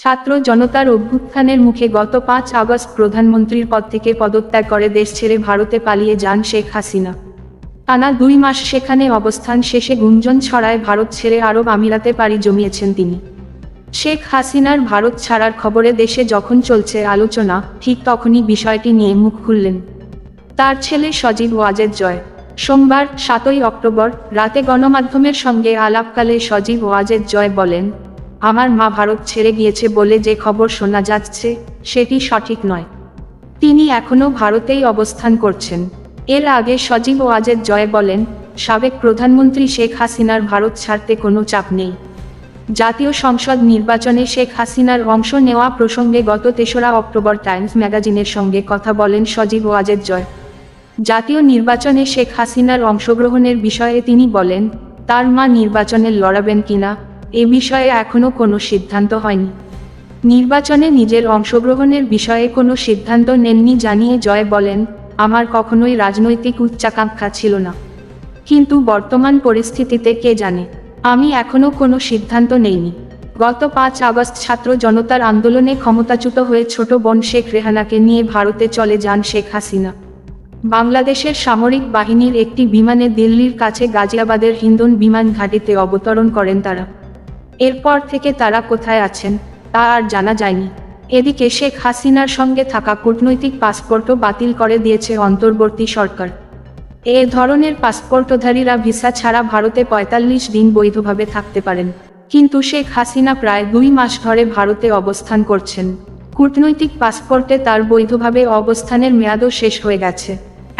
ছাত্র জনতার অভ্যুত্থানের মুখে গত ৫ আগস্ট প্রধানমন্ত্রীর পদ থেকে পদত্যাগ করে দেশ ছেড়ে ভারতে পালিয়ে যান শেখ হাসিনা। টানা ২ মাস সেখানে অবস্থান শেষে গুঞ্জন ছড়ায় ভারত ছেড়ে আরব আমিরাতে পাড়ি জমিয়েছেন তিনি। শেখ হাসিনার ভারত ছাড়ার খবরে দেশে যখন চলছে আলোচনা, ঠিক তখনই বিষয়টি নিয়ে মুখ খুললেন তার ছেলে সজীব ওয়াজেদ জয়। সোমবার ৭ই অক্টোবর রাতে গণমাধ্যমের সঙ্গে আলাপকালে সজীব ওয়াজেদ জয় বলেন, আমার মা ভারত ছেড়ে গিয়েছে বলে যে খবর শোনা যাচ্ছে সেটি সঠিক নয়। তিনি এখনও ভারতেই অবস্থান করছেন। এর আগে সজীব ওয়াজেদ জয় বলেন, সাবেক প্রধানমন্ত্রী শেখ হাসিনার ভারত ছাড়তে কোনো চাপ নেই। জাতীয় সংসদ নির্বাচনে শেখ হাসিনার অংশ নেওয়া প্রসঙ্গে গত ৩রা অক্টোবর টাইমস ম্যাগাজিনের সঙ্গে কথা বলেন সজীব ওয়াজেদ জয়। জাতীয় নির্বাচনে শেখ হাসিনার অংশগ্রহণের বিষয়ে তিনি বলেন, তার মা নির্বাচনে লড়াবেন কিনা এ বিষয়ে এখনও কোনো সিদ্ধান্ত হয়নি। নির্বাচনে নিজের অংশগ্রহণের বিষয়ে কোনো সিদ্ধান্ত নেননি জানিয়ে জয় বলেন, আমার কখনোই রাজনৈতিক উচ্চাকাঙ্ক্ষা ছিল না, কিন্তু বর্তমান পরিস্থিতিতে কে জানে, আমি এখনও কোনো সিদ্ধান্ত নেইনি। গত ৫ আগস্ট ছাত্র জনতার আন্দোলনে ক্ষমতাচ্যুত হয়ে ছোট বোন শেখ রেহানাকে নিয়ে ভারতে চলে যান শেখ হাসিনা। বাংলাদেশের সামরিক বাহিনীর একটি বিমানে দিল্লির কাছে গাজিয়াবাদের হিন্দন বিমান ঘাঁটিতে অবতরণ করেন তারা। এরপর থেকে তারা কোথায় আছেন তা আর জানা যায়নি। এদিকে শেখ হাসিনার সঙ্গে থাকা কূটনৈতিক পাসপোর্টও বাতিল করে দিয়েছে অন্তর্বর্তী সরকার। এ ধরনের পাসপোর্টধারীরা ভিসা ছাড়া ভারতে ৪৫ দিন বৈধভাবে থাকতে পারেন, কিন্তু শেখ হাসিনা প্রায় ২ মাস ধরে ভারতে অবস্থান করছেন। কূটনৈতিক পাসপোর্টে তার বৈধভাবে অবস্থানের মেয়াদও শেষ হয়ে গেছে।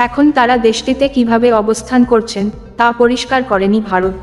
এখন তারা দেশটিতে কিভাবে অবস্থান করছেন তা পরিষ্কার করেনি ভারত।